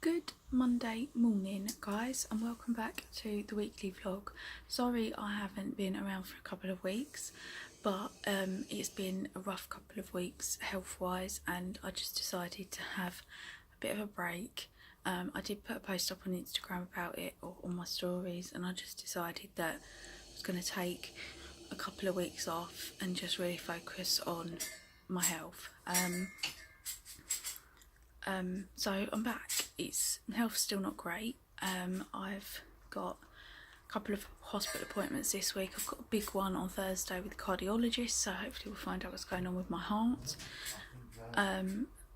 Good Monday morning, guys, and welcome back to the weekly vlog. Sorry I haven't been around for a couple of weeks, but it's been a rough couple of weeks health wise, and I just decided to have a bit of a break. I did put a post up on Instagram about it, or on my stories, and I just decided that I was going to take a couple of weeks off and just really focus on my health. So I'm back. Health's still not great. I've got a couple of hospital appointments this week. I've got a big one on Thursday with the cardiologist, so hopefully we'll find out what's going on with my heart.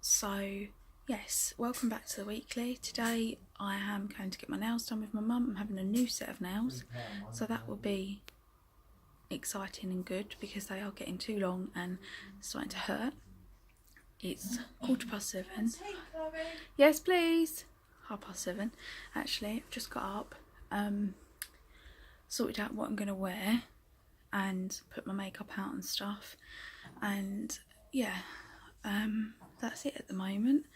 So yes, welcome back to the weekly. Today I am going to get my nails done with my mum. I'm having a new set of nails, so that will be exciting and good because they are getting too long and starting to hurt. It's 7:15. Yes, please. 7:30 actually. I've just got up, sorted out what I'm going to wear and put my makeup out and stuff, and yeah, that's it at the moment.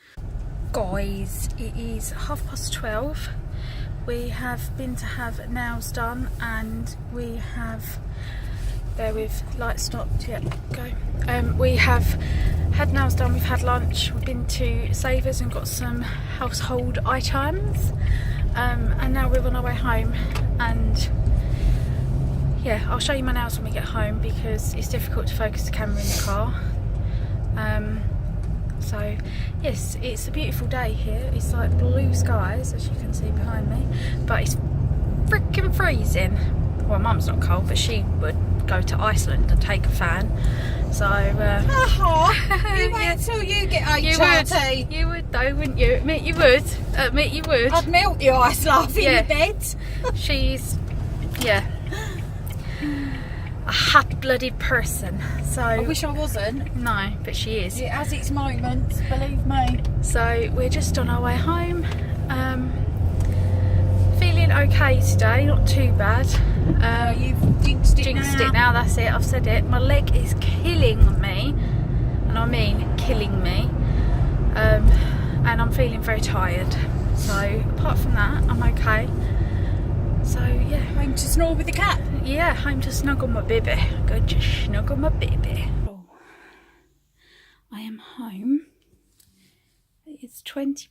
Guys, it is 12:30. We have been to have nails done, and we have, bear with, light stopped, yeah, go. We have had nails done, we've had lunch, we've been to Savers and got some household items, and now we're on our way home. And yeah, I'll show you my nails when we get home because it's difficult to focus the camera in the car. So yes, it's a beautiful day here. It's like blue skies, as you can see behind me, but it's freaking freezing. Well, Mum's not cold, but she would go to Iceland and take a fan. So you wait until you get HRT. You would though, wouldn't you? Admit you would. Admit you would. I'd melt your ice laugh in your bed. She's, yeah, a hot-blooded person. So I wish I wasn't. No, but she is. It has its moments, believe me. So we're just on our way home. Feeling okay today, not too bad. You've jinxed it now. That's it, I've said it. My leg is killing me, and I mean killing me, and I'm feeling very tired. So apart from that, I'm okay. So yeah, Home to snore with the cat. Yeah, home to snuggle my baby. Go to snuggle my baby. I am home. It's 1:20.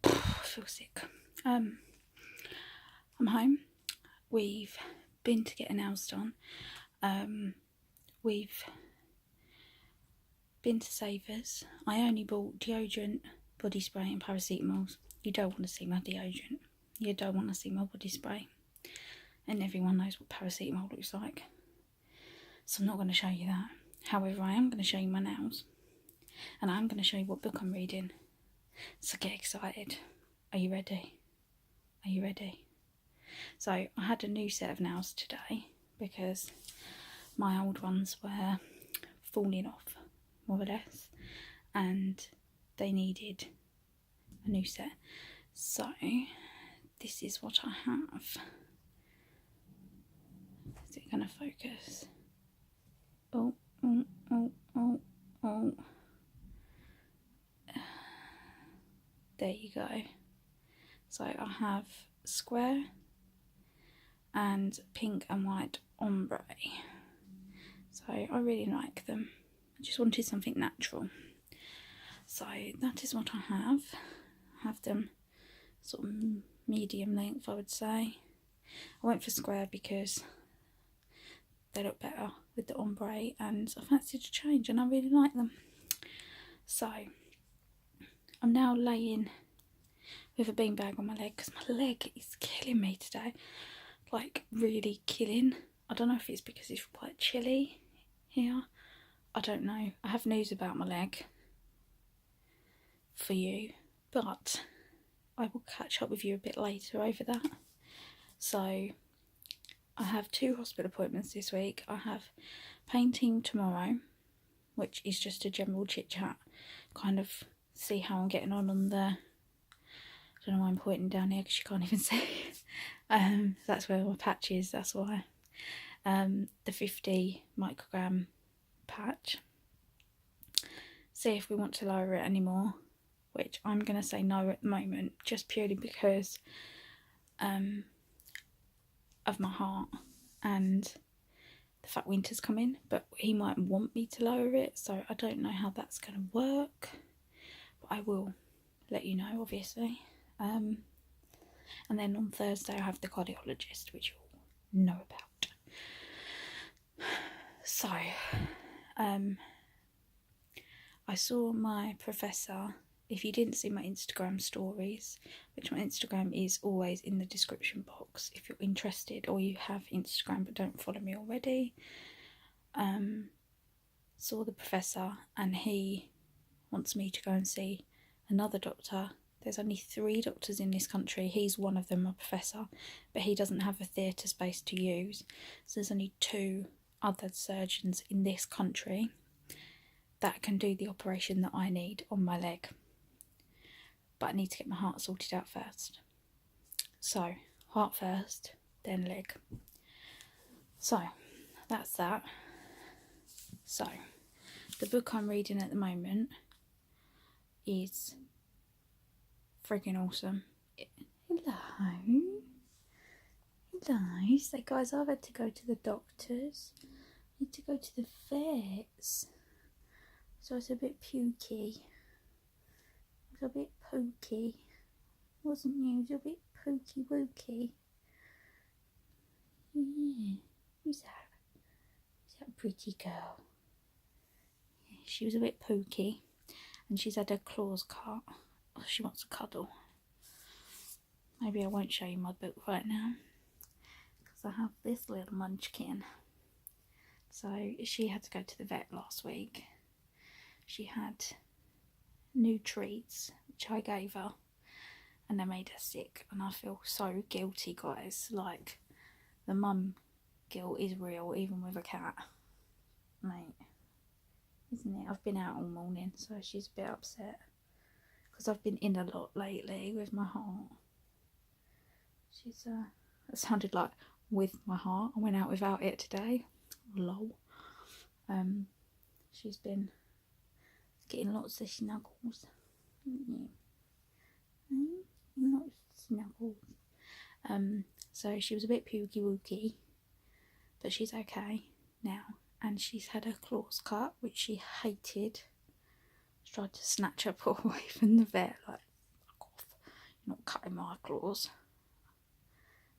I feel sick. I'm home. We've been to get our nails done. We've been to Savers. I only bought deodorant, body spray and paracetamols. You don't want to see my deodorant. You don't want to see my body spray. And everyone knows what paracetamol looks like. So I'm not going to show you that. However, I am going to show you my nails. And I'm going to show you what book I'm reading. So get excited. Are you ready? Are you ready? So I had a new set of nails today because my old ones were falling off, more or less, and they needed a new set. So this is what I have. Is it going to focus? Oh. There you go. So I have square and pink and white ombre. So I really like them. I just wanted something natural. So that is what I have. I have them sort of medium length, I would say. I went for square because they look better with the ombre, and I fancied a change and I really like them. So I'm now laying with a beanbag on my leg because my leg is killing me today, like really killing. I don't know if it's because it's quite chilly here, I don't know. I have news about my leg for you, but I will catch up with you a bit later over that. So I have 2 hospital appointments this week. I have painting tomorrow, which is just a general chit chat, kind of see how I'm getting on the, I don't know why I'm pointing down here because you can't even see. That's where my patch is, that's why. The 50 microgram patch. see if we want to lower it anymore, which I'm going to say no at the moment, just purely because of my heart and the fact winter's coming. But he might want me to lower it, so I don't know how that's going to work, but I will let you know, obviously. And then on Thursday I have the cardiologist, which you'll know about. So I saw my professor. If you didn't see my Instagram stories, which my Instagram is always in the description box if you're interested, or you have Instagram but don't follow me already, saw the professor, and he wants me to go and see another doctor. There's only 3 doctors in this country. He's one of them, a professor, but he doesn't have a theatre space to use. So there's only 2 other surgeons in this country that can do the operation that I need on my leg. But I need to get my heart sorted out first. So, heart first, then leg. So, that's that. So, the book I'm reading at the moment is friggin' awesome. Hello. So, guys, I've had to go to the doctors. I need to go to the vets. So, it's a bit pukey. It's a bit pokey, wasn't you? It was a bit pokey wokey. Yeah. Who's that? Who's that pretty girl? Yeah, she was a bit pokey, and she's had her claws cut. Oh, she wants a cuddle. Maybe I won't show you my book right now, because I have this little munchkin. So she had to go to the vet last week. She had new treats which I gave her, and they made her sick, and I feel so guilty, guys. Like, the mum guilt is real, even with a cat, mate, isn't it? I've been out all morning, so she's a bit upset because I've been in a lot lately with my heart. She's it sounded like with my heart. I went out without it today, lol. She's been getting lots of snuggles. Lots of snuggles. So she was a bit pukey wooky, but she's okay now, and she's had her claws cut, which she hated. She tried to snatch her paw away from the vet, like, fuck off, you're not cutting my claws.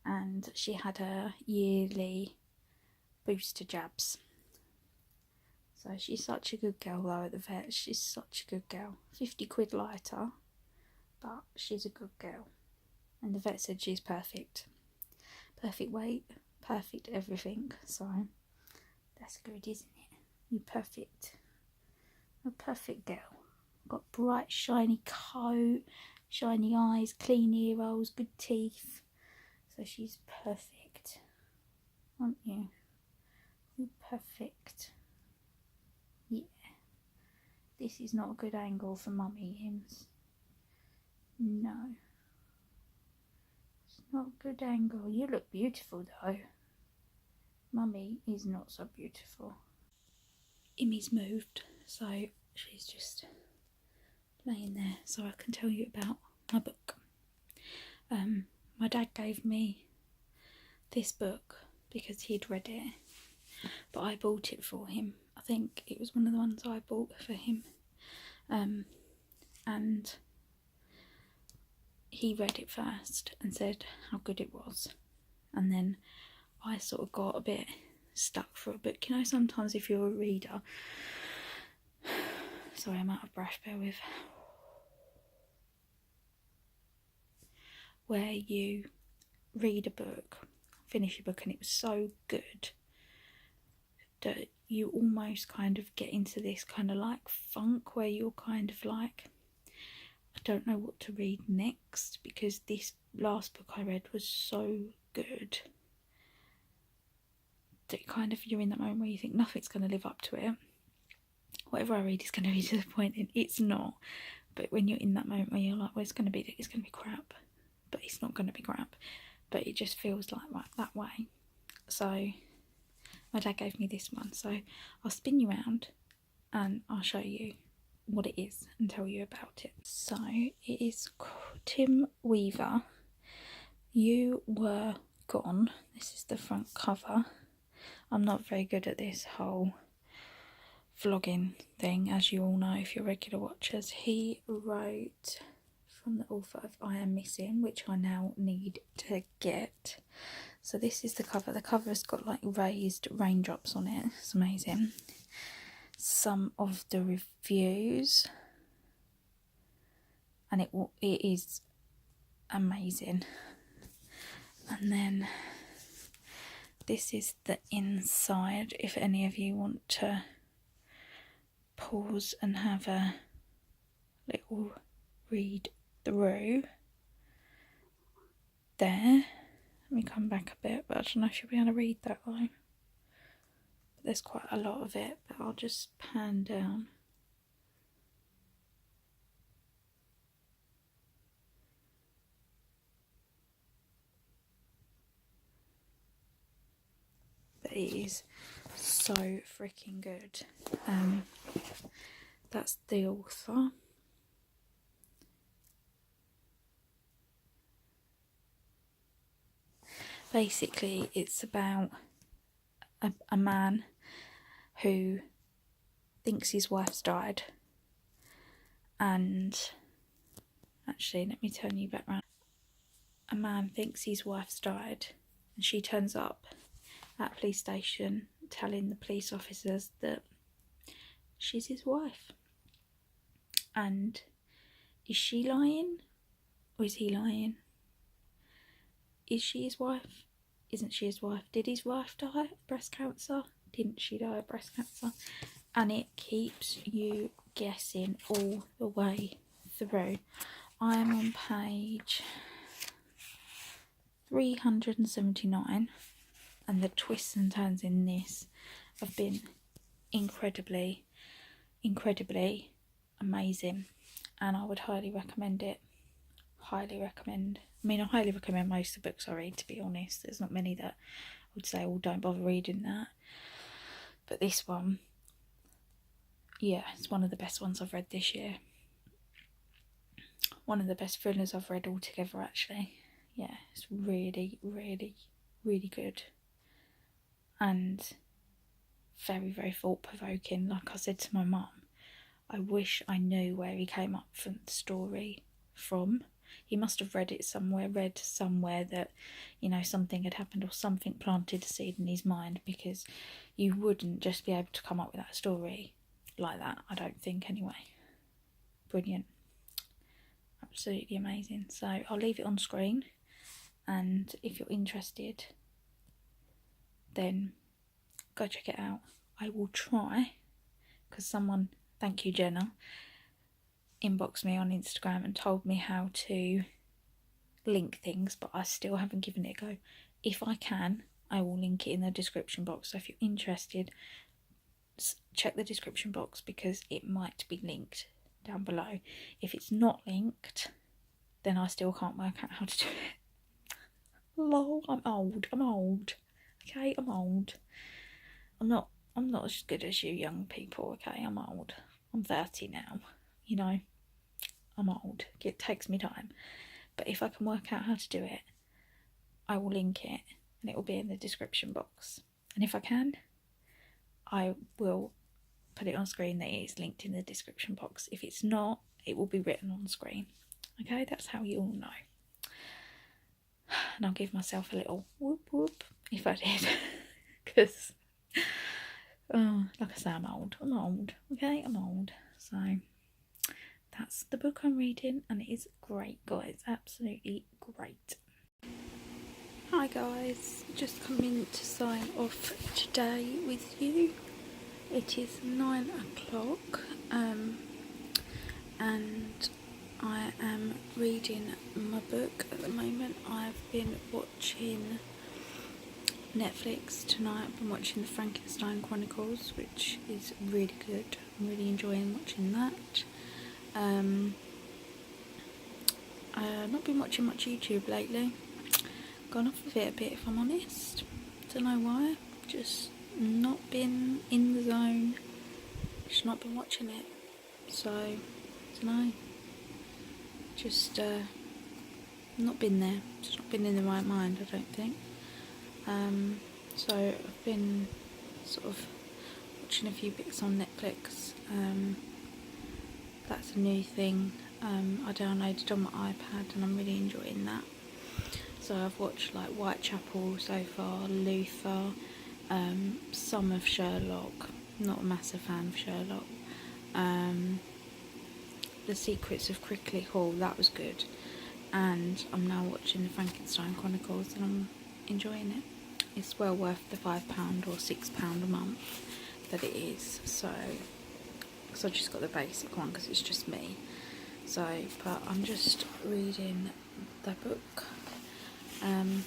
And she had her yearly booster jabs. So she's such a good girl though at the vet. She's such a good girl. 50 quid lighter, but she's a good girl. And the vet said she's perfect. Perfect weight, perfect everything. So that's good, isn't it? You're perfect. A perfect girl. Got bright shiny coat, shiny eyes, clean ear rolls, good teeth. So she's perfect. Aren't you? You're perfect. Yeah. This is not a good angle for Mummy Hims. No. It's not a good angle. You look beautiful though. Mummy is not so beautiful. Immy's moved, so she's just laying there so I can tell you about my book. My dad gave me this book because he'd read it, but I bought it for him. I think it was one of the ones I bought for him, and he read it first and said how good it was, and then I sort of got a bit stuck for a book. You know, sometimes if you're a reader, sorry, I'm out of breath, bear with, where you read a book, finish a book, and it was so good that you almost kind of get into this kind of like funk where you're kind of like, I don't know what to read next, because this last book I read was so good that kind of you're in that moment where you think nothing's going to live up to it. Whatever I read is going to be disappointing. It's not, but when you're in that moment where you're like, well, it's going to be crap, but it's not going to be crap, but it just feels like that way. So my dad gave me this one, so I'll spin you around and I'll show you what it is and tell you about it. So it is Tim Weaver, You Were Gone. This is the front cover. I'm not very good at this whole vlogging thing, as you all know if you're regular watchers. He wrote from the author of I Am Missing, which I now need to get. So this is the cover. The cover has got like raised raindrops on it. It's amazing. Some of the reviews, and it is amazing. And then this is the inside, if any of you want to pause and have a little read through. There, let me come back a bit, but I don't know if you'll be able to read that though. There's quite a lot of it, but I'll just pan down. But it is so freaking good. That's the author. Basically, it's about a man who thinks his wife's died, and actually let me turn you back round. A man thinks his wife's died, and she turns up at a police station telling the police officers that she's his wife. And is she lying or is he lying? Is she his wife? Isn't she his wife? Did his wife die of breast cancer? Didn't she die of breast cancer? And it keeps you guessing all the way through. I am on page 379, and the twists and turns in this have been incredibly amazing, and I would highly recommend it. Highly recommend. I mean, I highly recommend most of the books I read, to be honest. There's not many that I would say, oh, don't bother reading that. But this one, yeah, it's one of the best ones I've read this year. One of the best thrillers I've read altogether, actually. Yeah, it's really good. And very, very thought-provoking. Like I said to my mum, I wish I knew where he came up from the story from. He must have read somewhere that, you know, something had happened or something planted a seed in his mind, because you wouldn't just be able to come up with that story like that, I don't think, anyway. Brilliant. Absolutely amazing. So I'll leave it on screen, and if you're interested, then go check it out. I will try, because someone, thank you Jenna, inboxed me on Instagram and told me how to link things, but I still haven't given it a go. If I can, I will link it in the description box. So if you're interested, check the description box, because it might be linked down below. If it's not linked, then I still can't work out how to do it. Lol, I'm old. Okay, I'm old. I'm not as good as you young people, okay? I'm old. I'm 30 now, you know. I'm old. It takes me time. But if I can work out how to do it, I will link it, and it will be in the description box. And if I can, I will put it on screen that it's linked in the description box. If it's not, it will be written on screen. Okay, that's how you all know. And I'll give myself a little whoop whoop if I did. Because, like I say, I'm old. Okay, I'm old. So that's the book I'm reading, and it is great, guys. Absolutely great. Hi guys, just coming to sign off today with you. It is 9 o'clock, and I am reading my book at the moment. I've been watching Netflix tonight. I've been watching the Frankenstein Chronicles, which is really good. I'm really enjoying watching that. I've not been watching much YouTube lately. Gone off of it a bit, if I'm honest. Don't know why. Just not been in the zone. Just not been watching it. So, I don't know. Just not been there. Just not been in the right mind, I don't think. So I've been sort of watching a few bits on Netflix. That's a new thing I downloaded on my iPad, and I'm really enjoying that. So I've watched like Whitechapel so far, Luther, some of Sherlock. Not a massive fan of Sherlock. The Secrets of Crickley Hall, that was good. And I'm now watching the Frankenstein Chronicles, and I'm enjoying it. It's well worth the £5 or £6 a month that it is. So I just got the basic one because it's just me. So, but I'm just reading the book, and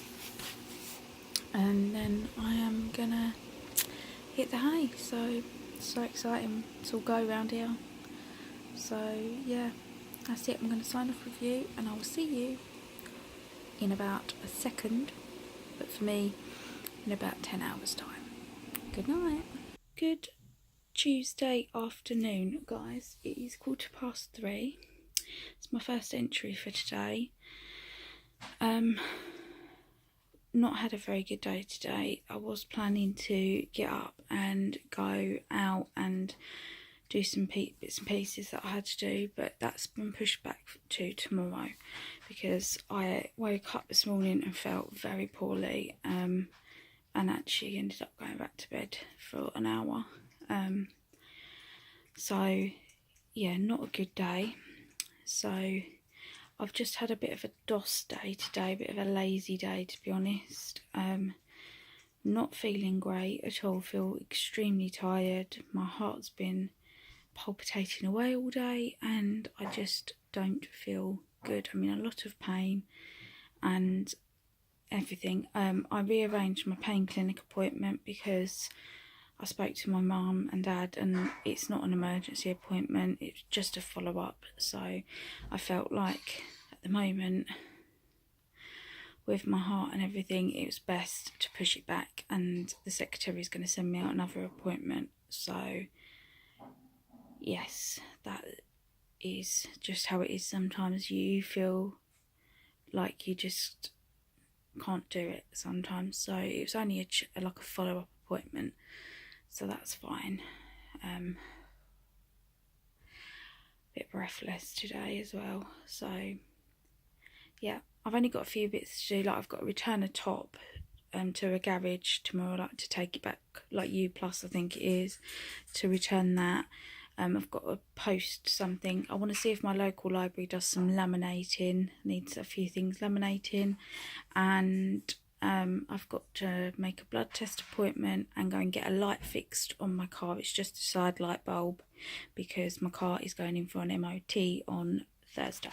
then I am gonna hit the hay. So exciting! It's all go round here. So yeah, that's it. I'm going to sign off with you, and I will see you in about a second, but for me, in about 10 hours time. Good night. Good Tuesday afternoon, guys. It is 3:15. It's my first entry for today. Not had a very good day today. I was planning to get up and go out and do some bits and pieces that I had to do, but that's been pushed back to tomorrow because I woke up this morning and felt very poorly, and actually ended up going back to bed for an hour. So yeah, not a good day. So I've just had a bit of a DOS day today, a bit of a lazy day, to be honest. Not feeling great at all, feel extremely tired. My heart's been palpitating away all day, and I just don't feel good. I'm in a lot of pain and everything. I rearranged my pain clinic appointment because I spoke to my mum and dad, and it's not an emergency appointment, it's just a follow-up. So I felt like at the moment, with my heart and everything, it was best to push it back, and the secretary is going to send me out another appointment. So yes, that is just how it is. Sometimes you feel like you just can't do it sometimes. So it was only like a follow-up appointment, so that's fine. Bit breathless today as well. So yeah, I've only got a few bits to do. Like I've got to return a top to a garage tomorrow, like to take it back, like U Plus I think it is, to return that. I've got to post something. I want to see if my local library does some laminating. Needs a few things laminating, and I've got to make a blood test appointment and go and get a light fixed on my car. It's just a side light bulb because my car is going in for an MOT on Thursday.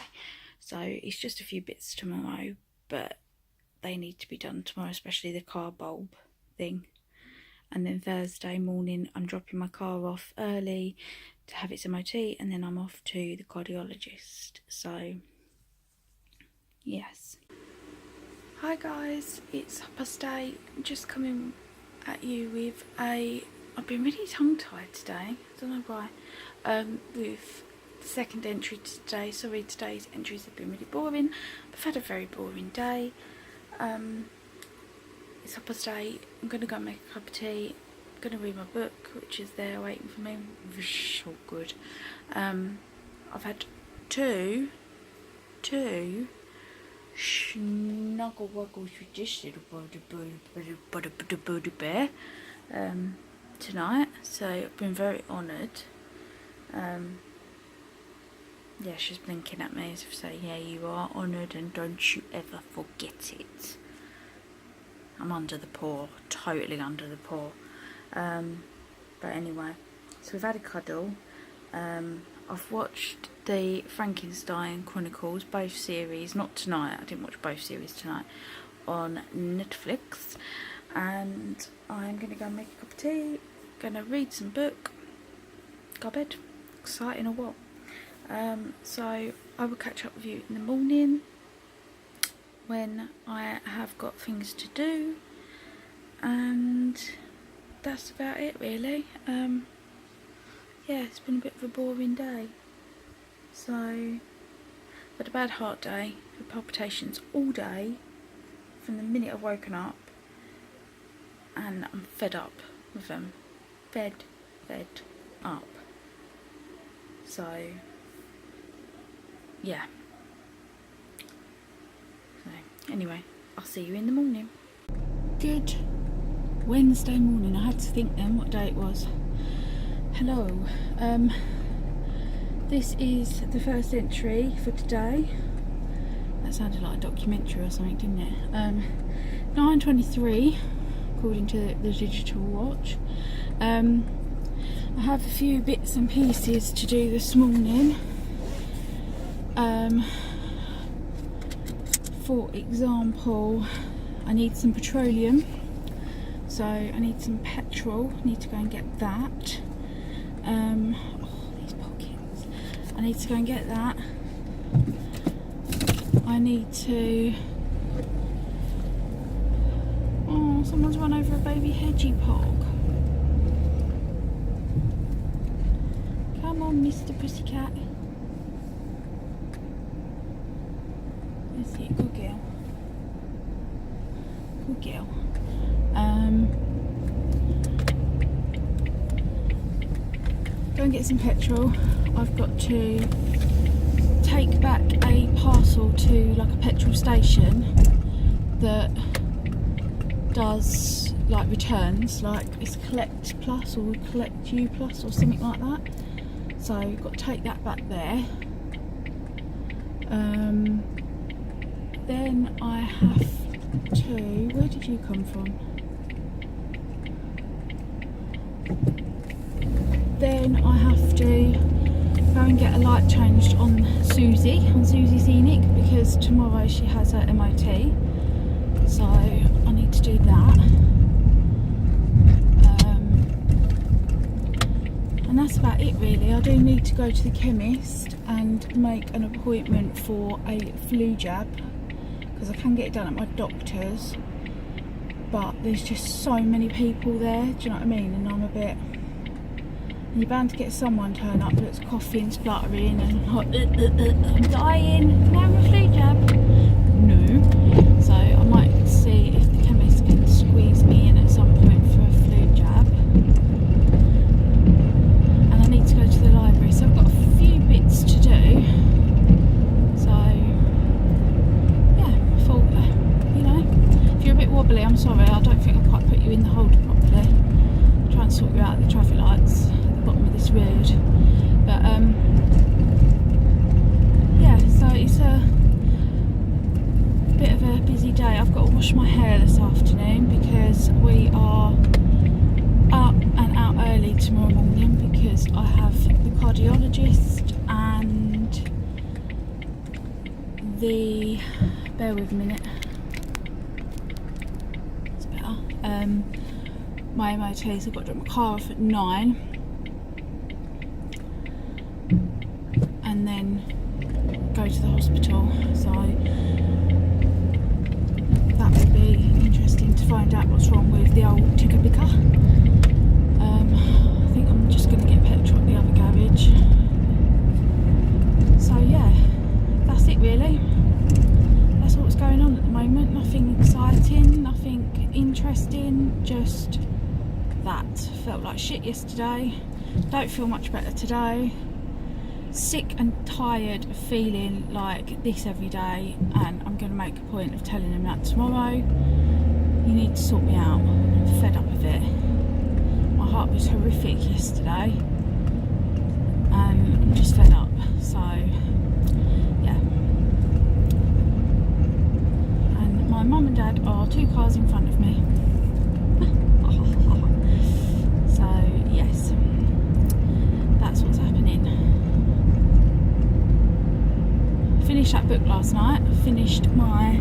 So it's just a few bits tomorrow, but they need to be done tomorrow, especially the car bulb thing. And then Thursday morning I'm dropping my car off early to have its MOT, and then I'm off to the cardiologist. So yes. Hi guys, it's 8:30. I'm just coming at you with I've been really tongue-tied today, I don't know why, with the second entry today. Sorry, today's entries have been really boring. I've had a very boring day. It's 8:30. I'm going to go make a cup of tea. I'm going to read my book, which is there waiting for me. So good. I've had two snuggle wuggles with this little buddy bear tonight, so I've been very honoured. Yeah, she's blinking at me as if saying, yeah, you are honoured and don't you ever forget it. I'm under the paw, totally under the paw. But anyway, so we've had a cuddle. I've watched the Frankenstein Chronicles, both series, not tonight, I didn't watch both series tonight, on Netflix. And I'm going to go and make a cup of tea, going to read some book, go to bed. Exciting or what? So I will catch up with you in the morning when I have got things to do, and that's about it really. yeah, it's been a bit of a boring day. So, I've had a bad heart day, had palpitations all day from the minute I've woken up, and I'm fed up with them. Fed up. So, yeah. So, anyway, I'll see you in the morning. Good Wednesday morning. I had to think then what day it was. Hello. This is the first entry for today. That sounded like a documentary or something, didn't it? 9:23 according to the digital watch. I have a few bits and pieces to do this morning. For example, I need some petroleum, so I need some petrol. I need to go and get that. These pockets. I need to go and get that. I need to... Oh, someone's run over a baby hedgehog. Come on, Mr. Pussycat. Let's see, good girl. Good girl. Go and get some petrol. I've got to take back a parcel to like a petrol station that does like returns, like it's Collect Plus or Collect You Plus or something like that. So I've got to take that back there. Then I have to... Where did you come from? Then I have to go and get a light changed on Susie Scenic, because tomorrow she has her MOT. So I need to do that. And that's about it really. I do need to go to the chemist and make an appointment for a flu jab, because I can get it done at my doctor's, but there's just so many people there, do you know what I mean? And I'm a bit... And you're bound to get someone turn up that's coughing, spluttering and like, I'm dying, can I have a flu jab? No. So I might see if the chemist can squeeze me in at some point for a flu jab. And I need to go to the library, so I've got a few bits to do. So yeah, I thought, you know, if you're a bit wobbly, I'm sorry, I don't think I'll quite put you in the holder properly. Try and sort you out at the traffic lights at the bottom of this road. But yeah, so it's a bit of a busy day. I've got to wash my hair this afternoon because we are up and out early tomorrow morning, because I have the cardiologist and the... bear with a minute, it's better. My MOTs, I've got to drop my car off at 9 and then go to the hospital, so that will be interesting to find out what's wrong with the old ticker picker. I think I'm just going to get petrol at the other garage. So yeah, that's it really. That's what's going on at the moment. Nothing exciting, nothing interesting, just that. Felt like shit yesterday, don't feel much better today. Sick and tired of feeling like this every day, and I'm going to make a point of telling him that tomorrow. You need to sort me out. I'm fed up of it. My heart was horrific yesterday and I'm just fed up, so yeah. And my mum and dad are 2 cars in front of me. So yes, that's what's happening. Finished that book last night. Finished my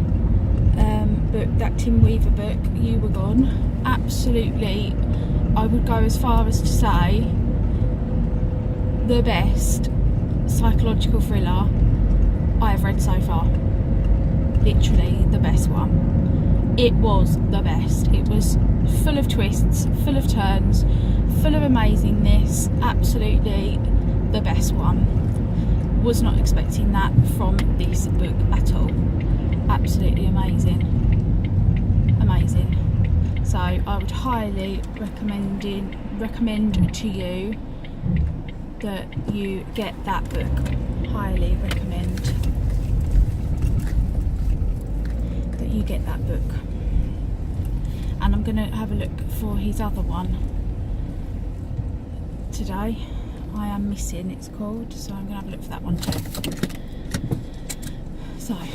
book, that Tim Weaver book, You Were Gone. Absolutely, I would go as far as to say the best psychological thriller I have read so far. Literally the best one. It was the best. It was full of twists, full of turns, full of amazingness, absolutely the best one. Was not expecting that from this book at all. Absolutely amazing. So I would highly recommend to you that you get that book. Highly recommend that you get that book. And I'm going to have a look for his other one today. I Am Missing, it's called, so I'm going to have a look for that one too. So, right,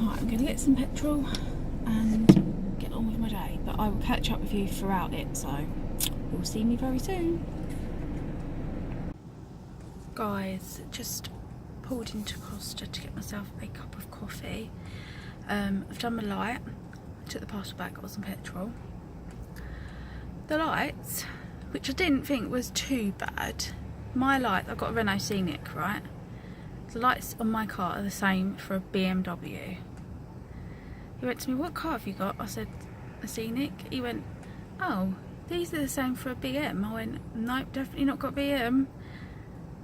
I'm going to get some petrol and get on with my day, but I will catch up with you throughout it, so you'll see me very soon. Guys, just pulled into Costa to get myself a cup of coffee. I've done my light, took the parcel back, got some petrol. The lights, which I didn't think was too bad. My light, I've got a Renault Scenic, right? The lights on my car are the same for a BMW. He went to me, what car have you got? I said, a Scenic. He went, oh, these are the same for a BM. I went, nope, definitely not got BM.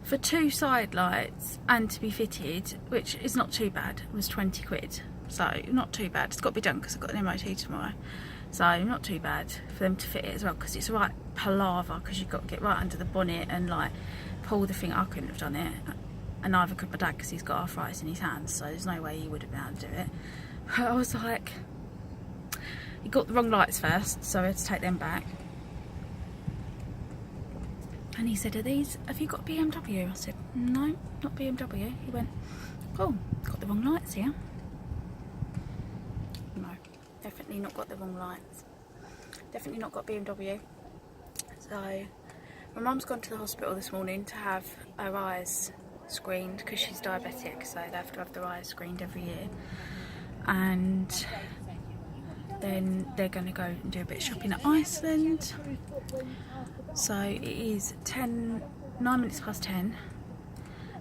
For 2 side lights and to be fitted, which is not too bad, it was 20 quid. So, not too bad. It's got to be done because I've got an MOT tomorrow. So, not too bad for them to fit it as well, because it's right palaver, because you've got to get right under the bonnet and like pull the thing. I couldn't have done it, and neither could my dad because he's got arthritis in his hands, so there's no way he would have been able to do it. But I was like, he got the wrong lights first, so I had to take them back. And he said, have you got a BMW? I said, no, not BMW. He went, oh, got the wrong lights here. No, definitely not got the wrong lights. Definitely not got BMW. So, my mum's gone to the hospital this morning to have her eyes screened because she's diabetic, so they have to have their eyes screened every year. And then they're going to go and do a bit of shopping at Iceland. So it is 9 minutes past 10,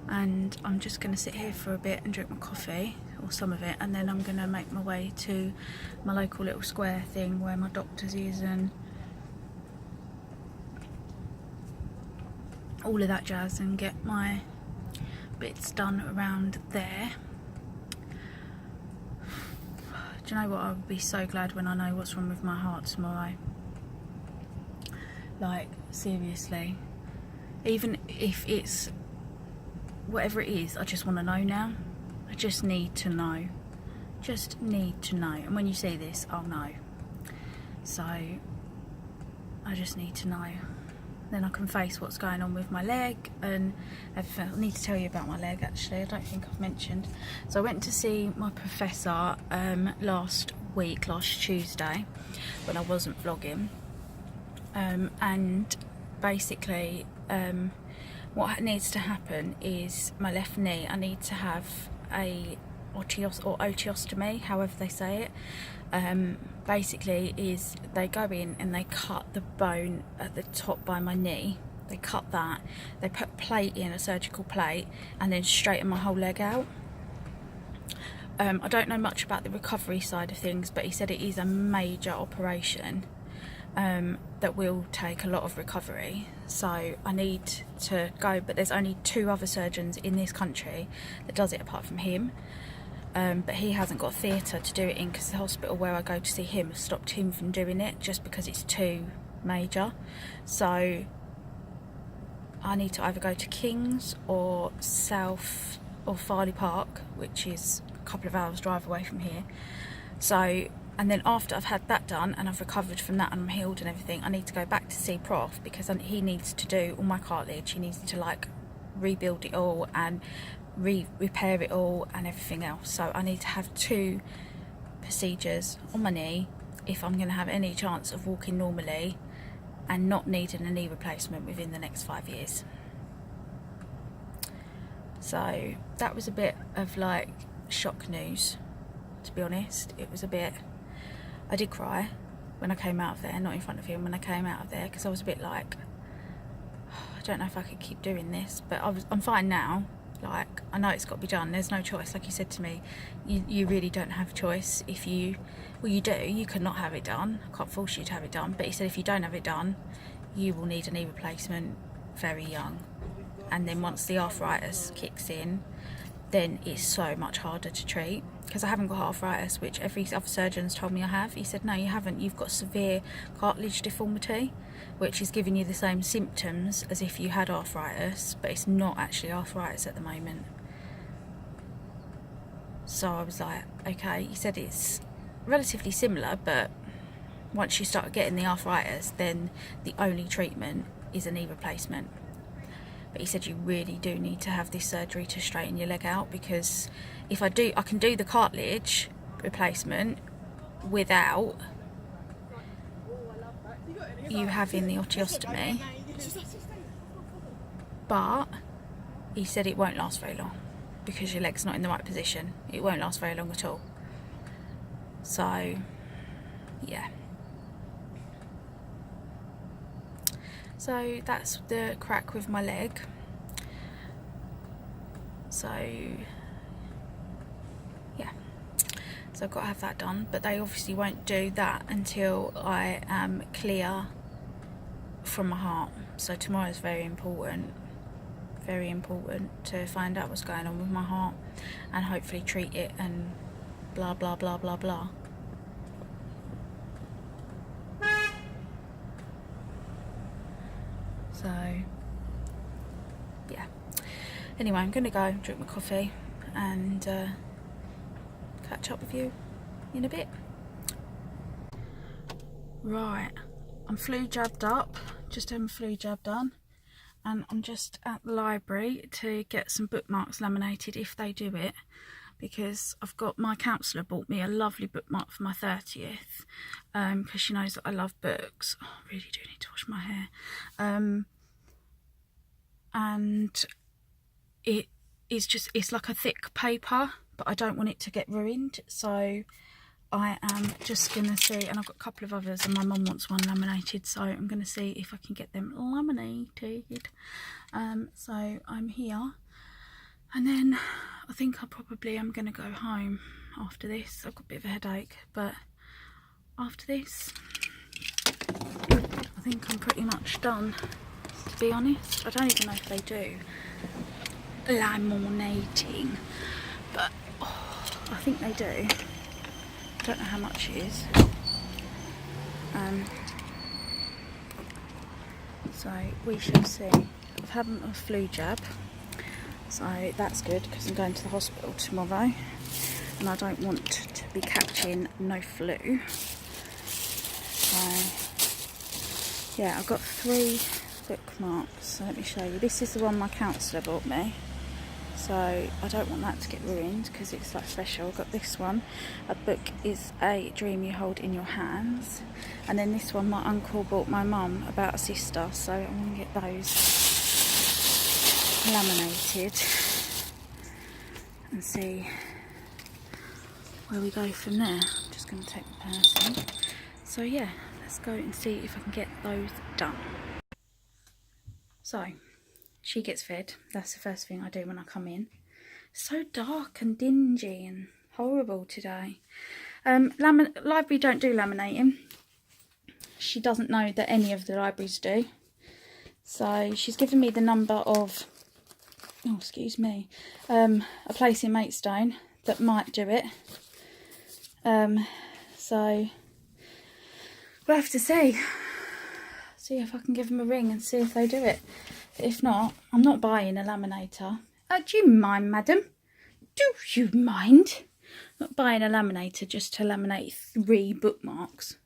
and I'm just going to sit here for a bit and drink my coffee, or some of it, and then I'm going to make my way to my local little square thing where my doctor's is and all of that jazz, and get my bits done around there. Do you know what? I would be so glad when I know what's wrong with my heart tomorrow. Like, seriously. Even if it's whatever it is, I just want to know now. I just need to know. Just need to know. And when you see this, I'll know. So, I just need to know. Then I can face what's going on with my leg and everything. I need to tell you about my leg, actually. I don't think I've mentioned. So I went to see my professor last Tuesday, when I wasn't vlogging. And basically what needs to happen is my left knee, I need to have a osteotomy, however they say it. Basically is they go in and they cut the bone at the top by my knee. They cut that, they put a plate in, a surgical plate, and then straighten my whole leg out. I don't know much about the recovery side of things, but he said it is a major operation that will take a lot of recovery. So I need to go, but there's only 2 other surgeons in this country that does it apart from him. But he hasn't got theatre to do it in because the hospital where I go to see him has stopped him from doing it just because it's too major. So I need to either go to King's or South or Farley Park, which is a couple of hours drive away from here. So, and then after I've had that done and I've recovered from that and I'm healed and everything, I need to go back to see Prof because he needs to do all my cartilage. He needs to like rebuild it all and repair it all and everything else. So I need to have 2 procedures on my knee if I'm going to have any chance of walking normally and not needing a knee replacement within the next 5 years. So that was a bit of like shock news, to be honest. It was a bit, I did cry when I came out of there, not in front of him, when I came out of there, because I was a bit like, I don't know if I could keep doing this, but I'm fine now. Like, I know it's got to be done, there's no choice. Like he said to me, you really don't have a choice. If you, well, you do, you cannot have it done, I can't force you to have it done, but he said if you don't have it done, you will need a knee replacement very young. And then once the arthritis kicks in, then it's so much harder to treat. Because I haven't got arthritis, which every other surgeon's told me I have. He said, no, you haven't. You've got severe cartilage deformity, which is giving you the same symptoms as if you had arthritis, but it's not actually arthritis at the moment. So I was like, okay. He said it's relatively similar, but once you start getting the arthritis, then the only treatment is a knee replacement. But he said you really do need to have this surgery to straighten your leg out, because if I can do the cartilage replacement without you having the osteotomy, but he said it won't last very long because your leg's not in the right position. It won't last very long at all. So yeah, so that's the crack with my leg. So yeah, so I've got to have that done, but they obviously won't do that until I am clear from my heart. So tomorrow is very important to find out what's going on with my heart and hopefully treat it and blah blah blah blah blah. So yeah, anyway, I'm gonna go drink my coffee and catch up with you in a bit. Right, I'm flu jabbed up, just had my flu jab done, and I'm just at the library to get some bookmarks laminated if they do it, because I've got, my counsellor bought me a lovely bookmark for my 30th, because she knows that I love books. Oh, I really do need to wash my hair. And it's like a thick paper, but I don't want it to get ruined, so I am just gonna see, and I've got a couple of others and my mum wants one laminated, so I'm gonna see if I can get them laminated. So I'm here, and then I think I probably am gonna go home after this. I've got a bit of a headache, but after this I think I'm pretty much done, to be honest. I don't even know if they do laminating, but I think they do. I don't know how much it is. So we shall see. I've had a flu jab, so that's good because I'm going to the hospital tomorrow and I don't want to be catching no flu. So yeah, I've got 3 bookmarks, so let me show you. This is the one my counsellor bought me, so I don't want that to get ruined because it's like special. I've got this one. A book is a dream you hold in your hands, and then this one my uncle bought my mum about a sister, so I'm going to get those laminated and see where we go from there. I'm just going to take the person. So yeah, let's go and see if I can get those done. So she gets fed. That's the first thing I do when I come in. It's so dark and dingy and horrible today. Library don't do laminating. She doesn't know that any of the libraries do. So she's given me the number of, oh excuse me, a place in Maidstone that might do it. So we'll have to see if I can give them a ring and see if they do it. If not, I'm not buying a laminator. Do you mind, madam? Do you mind? I'm not buying a laminator just to laminate 3 bookmarks.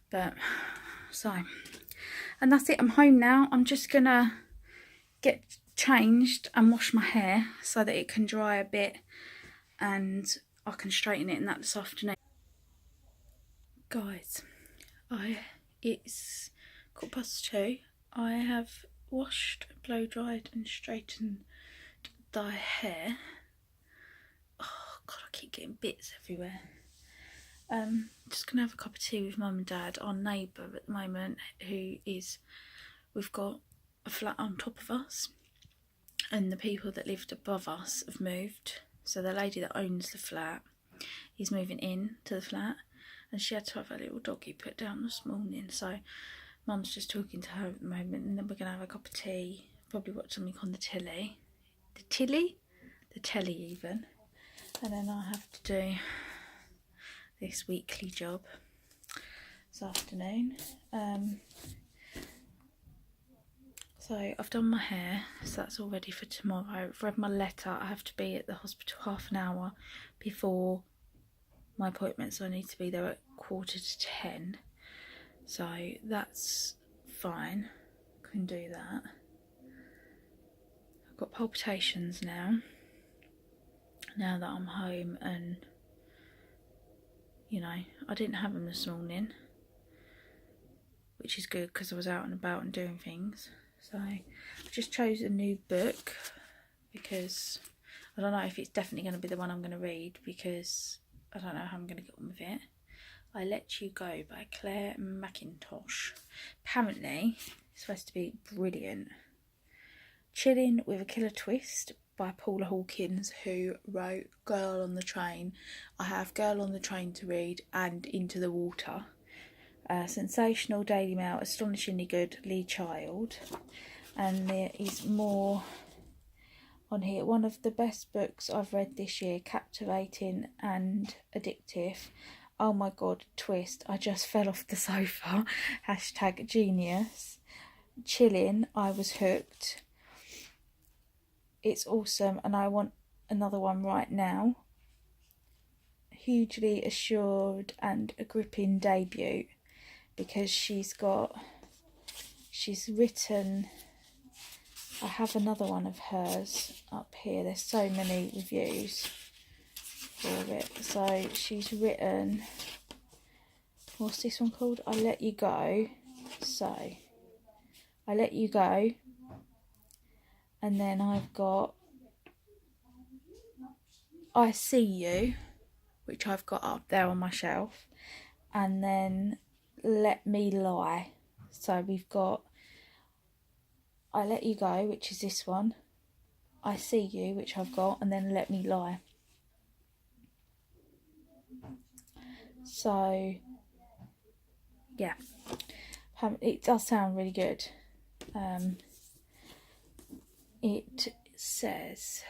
But, so, and that's it. I'm home now. I'm just gonna get changed and wash my hair so that it can dry a bit and I can straighten it in that this afternoon. Guys, it's 2:15. I have washed, blow dried and straightened the hair. Oh god, I keep getting bits everywhere. Just gonna have a cup of tea with mum and dad, our neighbour at the moment, we've got a flat on top of us and the people that lived above us have moved. So the lady that owns the flat is moving in to the flat, and she had to have a little doggy put down this morning, so Mum's just talking to her at the moment, and then we're going to have a cup of tea, probably watch something on the telly. The telly even. And then I'll have to do this weekly job this afternoon. So I've done my hair, so that's all ready for tomorrow. I've read my letter. I have to be at the hospital half an hour before my appointment, so I need to be there at 9:45. So that's fine. Can do that. I've got palpitations now that I'm home, and you know, I didn't have them this morning, which is good because I was out and about and doing things. So I just chose a new book because I don't know if it's definitely going to be the one I'm going to read, because I don't know how I'm going to get on with it. I Let You Go by Claire McIntosh. Apparently it's supposed to be brilliant. Chilling with a Killer Twist by Paula Hawkins, who wrote Girl on the Train. I have Girl on the Train to read and Into the Water. Sensational, Daily Mail, astonishingly good, Lee Child. And there is more on here. One of the best books I've read this year, captivating and addictive. Oh my god, twist, I just fell off the sofa. #genius. Chilling, I was hooked. It's awesome, and I want another one right now. Hugely assured and a gripping debut, because she's written, I have another one of hers up here. There's so many reviews for it. So she's written, what's this one called? I Let You Go. So I Let You Go, and then I've got I See You, which I've got up there on my shelf, and then Let Me Lie. So we've got I Let You Go, which is this one, I See You, which I've got, and then Let Me Lie. So yeah, it does sound really good. It says,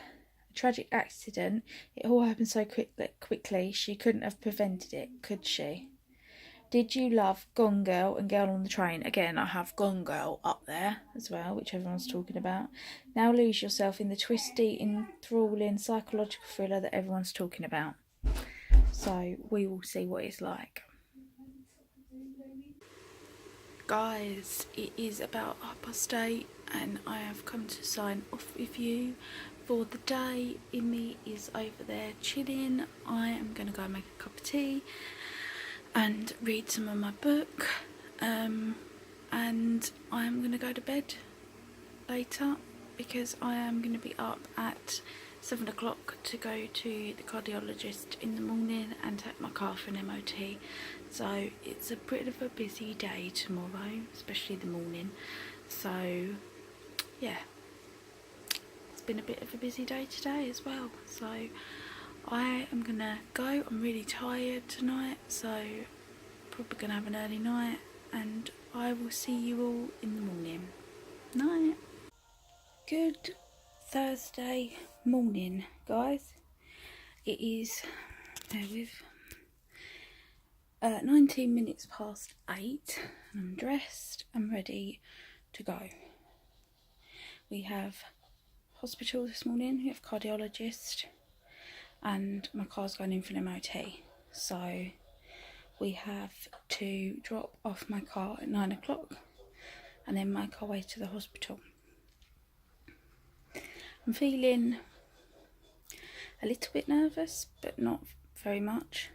a tragic accident. It all happened so quickly, she couldn't have prevented it, could she? Did you love Gone Girl and Girl on the Train? Again, I have Gone Girl up there as well, which everyone's talking about. Now lose yourself in the twisty, enthralling psychological thriller that everyone's talking about. So we will see what it's like. Guys, it is about 8:30 and I have come to sign off with you for the day. Imi is over there chilling. I am going to go make a cup of tea and read some of my book, and I'm going to go to bed later because I am going to be up at 7 o'clock to go to the cardiologist in the morning and take my car for an MOT. So it's a bit of a busy day tomorrow, especially the morning. So yeah, it's been a bit of a busy day today as well. So I am gonna go. I'm really tired tonight, so probably gonna have an early night, and I will see you all in the morning. Night. Good Thursday morning, guys. It is, bear with, 19 minutes past 8. I'm dressed and ready to go. We have hospital this morning, we have cardiologist, and my car's going in for an MOT. So we have to drop off my car at 9 o'clock and then make our way to the hospital. I'm feeling a little bit nervous, but not very much.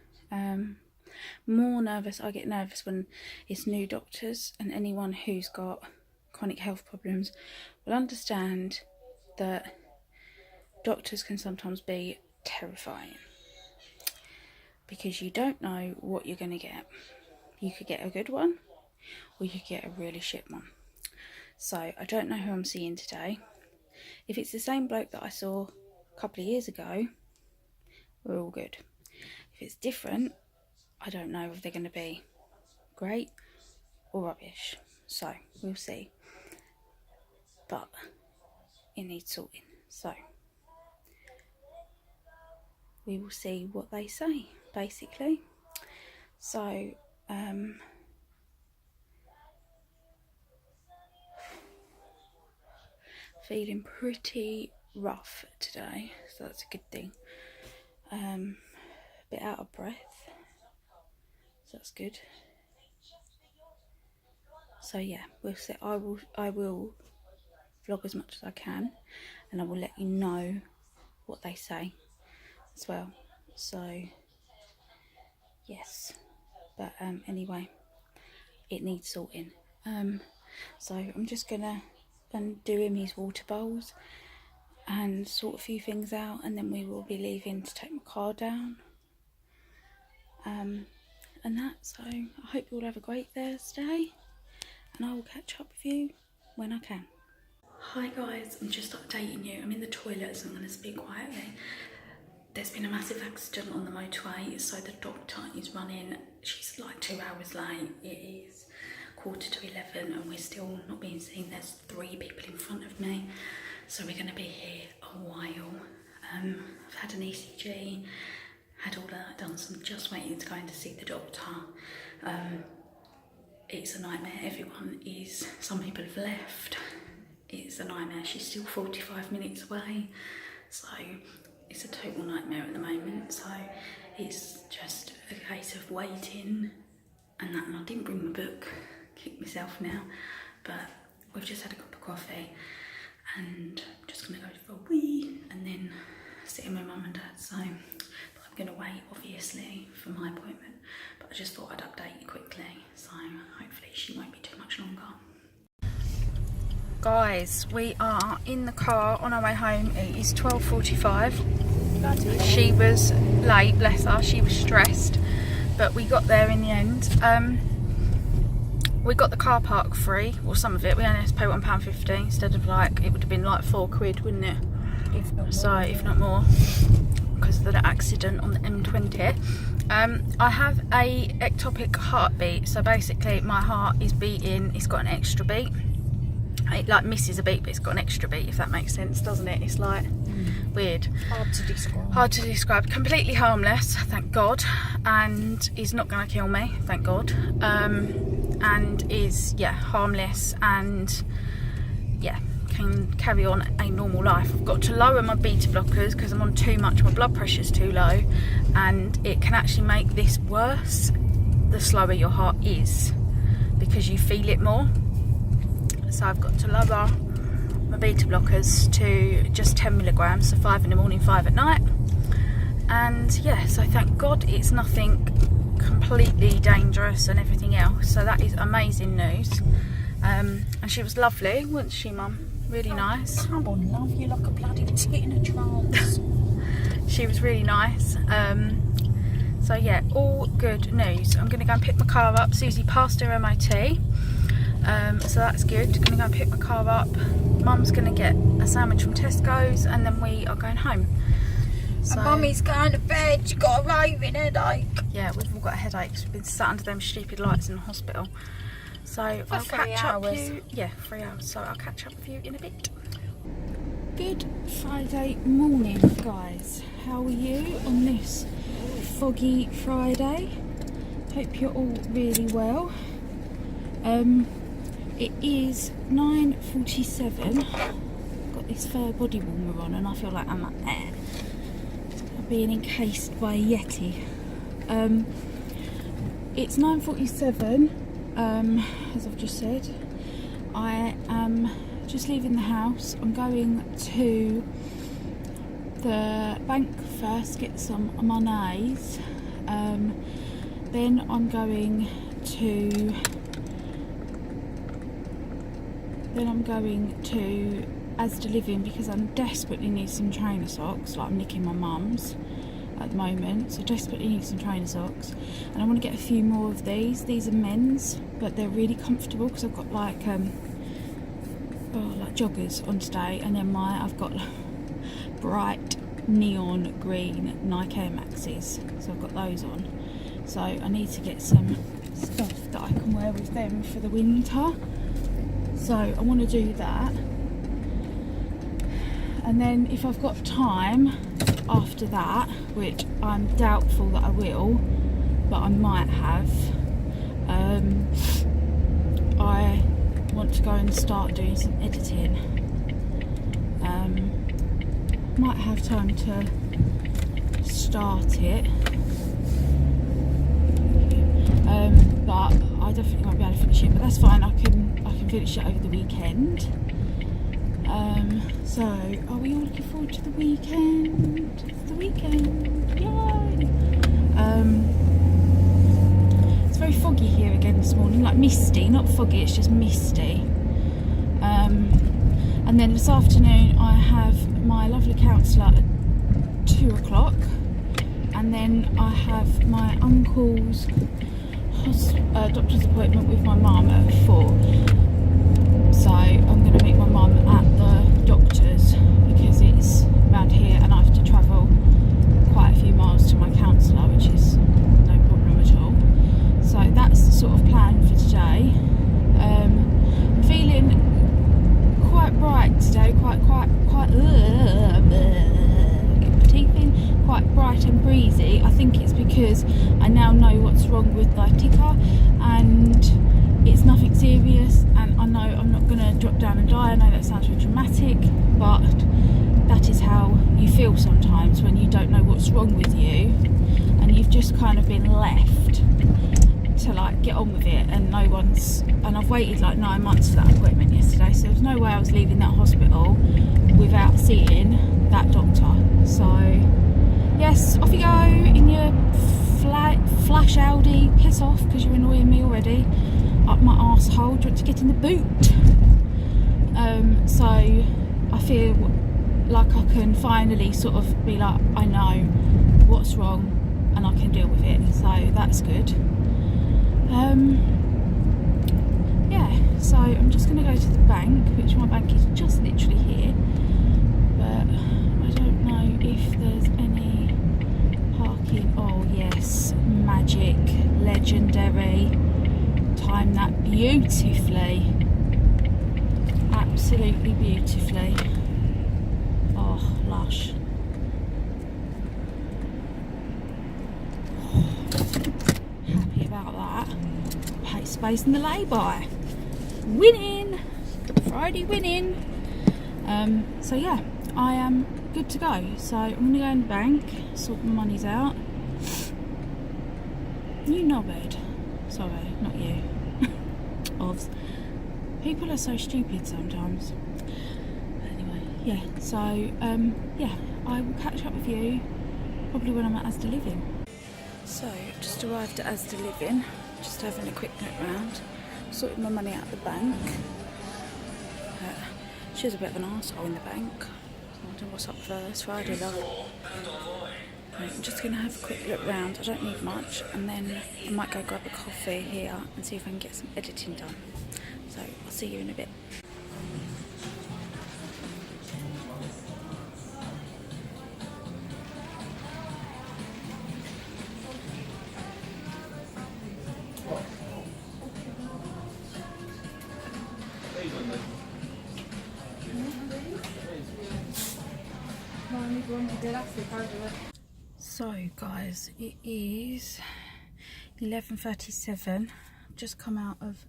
More nervous, I get nervous when it's new doctors, and anyone who's got chronic health problems will understand that doctors can sometimes be terrifying because you don't know what you're going to get. You could get a good one or you could get a really shit one. So I don't know who I'm seeing today. If it's the same bloke that I saw a couple of years ago, we're all good. If it's different, I don't know if they're going to be great or rubbish. so we'll see. But it needs sorting, so we will see what they say, basically. So feeling pretty rough today, so that's a good thing. A bit out of breath, so that's good. So yeah, we'll see. I will vlog as much as I can, and I will let you know what they say as well. So yes, but anyway, it needs sorting. So I'm just gonna undo him his water bowls and sort a few things out, and then we will be leaving to take my car down. And that, so I hope you all have a great Thursday, and I will catch up with you when I can. Hi guys, I'm just updating you. I'm in the toilet, so I'm going to speak quietly. There's been a massive accident on the motorway, so the doctor is running. She's like 2 hours late. It is 11:15 and we're still not being seen. There's 3 people in front of me, so we're going to be here a while. I've had an ECG, had all that done, so I'm just waiting to go in to see the doctor. It's a nightmare. Some people have left. It's a nightmare. She's still 45 minutes away, so it's a total nightmare at the moment. So it's just a case of waiting and that. And I didn't bring my book, kick myself now, but we've just had a cup of coffee and I'm just gonna go for a wee and then sit in with mum and dad. So but I'm gonna wait obviously for my appointment, but I just thought I'd update you quickly, so hopefully she won't be too much longer. Guys, we are in the car on our way home. It is 12:45. She was late, bless her, she was stressed, but we got there in the end. We got the car park free, or some of it. We only had to pay £1.50 instead of like, it would have been like £4, wouldn't it? If not more, because of the accident on the M20. I have a ectopic heartbeat, so basically my heart is beating, it's got an extra beat. It like misses a beat, but it's got an extra beat, if that makes sense, doesn't it? It's like weird. Hard to describe. Completely harmless, thank God, and is not going to kill me, thank God. And is, yeah, harmless, and yeah, can carry on a normal life. I've got to lower my beta blockers because I'm on too much, my blood pressure's too low, and it can actually make this worse the slower your heart is, because you feel it more. So I've got to lower my beta blockers to just 10 milligrams, so 5 in the morning, 5 at night. And yeah, so thank God it's nothing completely dangerous and everything else, so that is amazing news. And she was lovely, wasn't she, Mum? Really nice. Come on, love, you like a bloody tit in a trance. She was really nice. So yeah, all good news. I'm going to go and pick my car up. Susie passed her MOT. So that's good. Gonna go and pick my car up. Mum's gonna get a sandwich from Tesco's, and then we are going home. So, and Mummy's going to bed. She got a raving headache. Yeah, we've all got headaches. We've been sat under them stupid lights in the hospital. So I'll catch up with you. Yeah, 3 hours. So I'll catch up with you in a bit. Good Friday morning, guys. How are you on this foggy Friday? Hope you're all really well. It is 9:47. Got this fur body warmer on, and I feel like I'm being encased by a Yeti. It's 9:47. As I've just said, I am just leaving the house. I'm going to the bank first, get some mayonnaise. Then I'm going to Asda Living because I desperately need some trainer socks. Like I'm nicking my mum's at the moment, so desperately need some trainer socks. And I want to get a few more of these. These are men's, but they're really comfortable because I've got like joggers on today, and then I've got bright neon green Nike Air Maxes, so I've got those on. So I need to get some stuff that I can wear with them for the winter. So I want to do that. And then if I've got time after that, which I'm doubtful that I will, but I might have, I want to go and start doing some editing. Might have time to start it, but I definitely won't be able to finish it, but that's fine. I can finish it over the weekend. So are we all looking forward to the weekend? It's the weekend, yay! It's very foggy here again this morning, like misty, not foggy, it's just misty. And then this afternoon I have my lovely counsellor at 2 o'clock, and then I have my uncle's doctor's appointment with my mum at 4. So I'm going to meet my mum at the doctor's because it's around here and I have to travel quite a few miles to my counsellor, which is no problem at all. So that's the sort of plan for today. I'm feeling quite bright today, quite quite bright and breezy. I think it's because I now know what's wrong with the ticker and it's nothing serious, and I know I'm not going to drop down and die. I know that sounds really dramatic, but that is how you feel sometimes when you don't know what's wrong with you and you've just kind of been left to like get on with it, and no one's, and I've waited like 9 months for that appointment yesterday, so there's no way I was leaving that hospital without seeing that doctor. So yes, off you go in your flash Audi, piss off because you're annoying me already, up my arsehole. Do you want to get in the boot? So I feel like I can finally sort of be like, I know what's wrong and I can deal with it, so that's good. Yeah, so I'm just going to go to the bank, which my bank is just literally here, but I don't know if there's any parking. Oh yes, magic, legendary, time that beautifully, absolutely beautifully. Oh, lush. Happy about that. Hate space in the lay-by. Winning! Friday winning! So yeah, I am good to go. So I'm going to go in the bank, sort my monies out. You knobhead. Sorry, not you. Ovs. People are so stupid sometimes. Anyway, yeah, so yeah, I will catch up with you probably when I'm at Asda Living. So, just arrived at Asda Living, just having a quick look round, sorting my money out of the bank. She was a bit of an arsehole in the bank. I wonder what's up first, Friday love. I'm just going to have a quick look round, I don't need much, and then I might go grab a coffee here and see if I can get some editing done. So, I'll see you in a bit. So guys, it is 11:37. Just come out of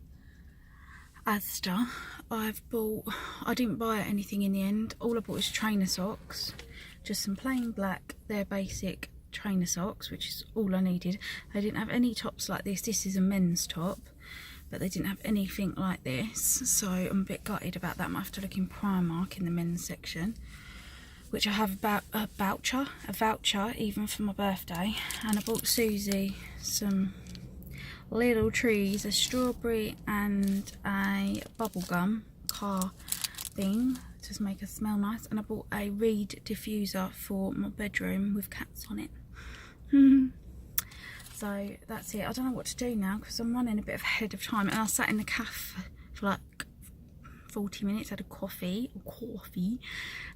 Asda. I didn't buy anything in the end. All I bought was trainer socks, just some plain black, they're basic trainer socks, which is all I needed. They didn't have any tops like this. This is a men's top, but they didn't have anything like this, so I'm a bit gutted about that. I might have to look in Primark in the men's section, which I have about a voucher even for my birthday. And I bought Susie some little trees, a strawberry and a bubblegum car thing to make her smell nice, and I bought a reed diffuser for my bedroom with cats on it. So that's it. I don't know what to do now because I'm running a bit ahead of time, and I sat in the cafe for like 40 minutes, had a coffee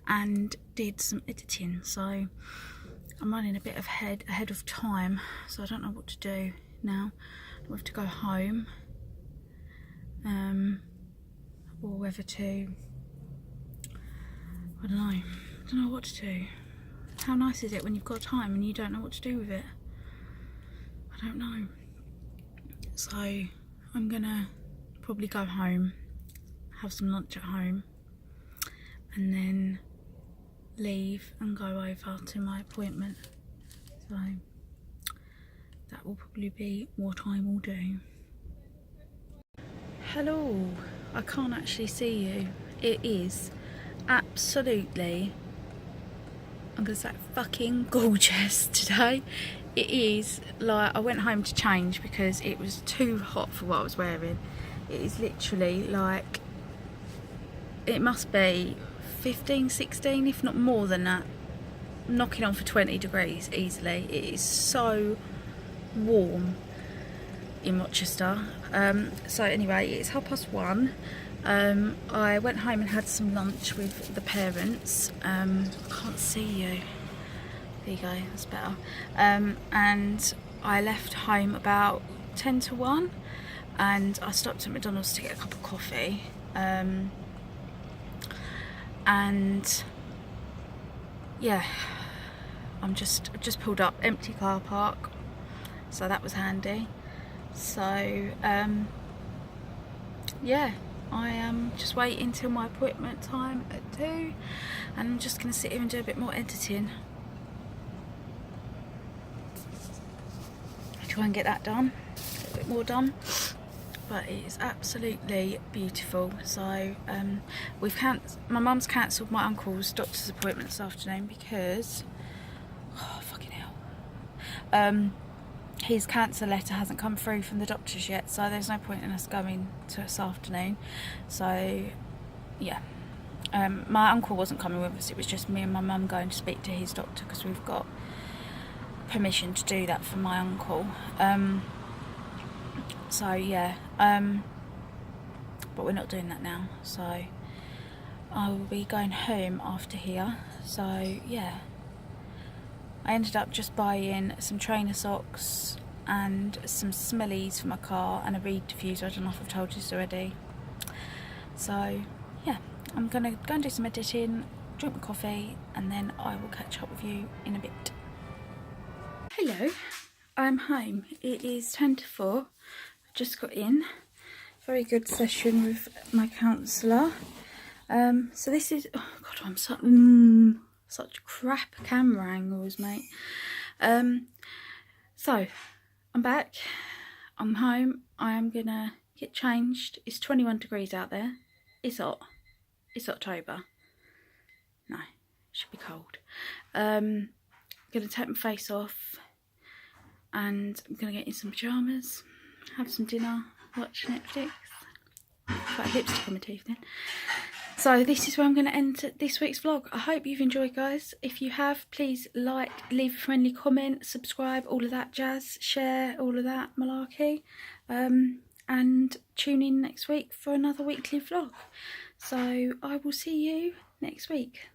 and did some editing, so I'm running a bit ahead of time, so I don't know what to do now. whether to go home or whether to, I don't know what to do. How nice is it when you've got time and you don't know what to do with it? I don't know. So I'm gonna probably go home, have some lunch at home, and then leave and go over to my appointment. So that will probably be what I will do. Hello, I can't actually see you. It is absolutely, I'm gonna say, fucking gorgeous today. It is like, I went home to change because it was too hot for what I was wearing. It is literally like, it must be 15, 16, if not more than that. Knocking on for 20 degrees easily. It is so warm in Rochester. So anyway, it's 1:30. I went home and had some lunch with the parents. I can't see you. There you go, that's better. And I left home about 10 to 1, and I stopped at McDonald's to get a cup of coffee. And yeah, I've just pulled up, empty car park, so that was handy. So yeah, I am just waiting till my appointment time at 2, and I'm just going to sit here and do a bit more editing. Try and get that done, a little bit more done. But it is absolutely beautiful. So my mum's cancelled my uncle's doctor's appointment this afternoon because, oh fucking hell, his cancer letter hasn't come through from the doctors yet, so there's no point in us going to this afternoon. So yeah, my uncle wasn't coming with us, it was just me and my mum going to speak to his doctor because we've got permission to do that for my uncle. So yeah, but we're not doing that now, so I will be going home after here. So yeah, I ended up just buying some trainer socks and some smellies for my car and a reed diffuser. I don't know if I've told you this already. So yeah, I'm gonna go and do some editing, drink my coffee, and then I will catch up with you in a bit. Hello, I'm home. It is 10 to 4. I just got in. Very good session with my counsellor. So this is, oh god, I'm such crap camera angles, mate. So I'm back. I'm home. I am gonna get changed. It's 21 degrees out there. It's hot. It's October. No, it should be cold. I'm gonna take my face off, and I'm gonna get in some pyjamas, have some dinner, watch Netflix. Quite a lipstick on my teeth then. So this is where I'm going to end this week's vlog. I hope you've enjoyed, guys. If you have, please like, leave a friendly comment, subscribe, all of that jazz, share, all of that malarkey, and tune in next week for another weekly vlog. So I will see you next week.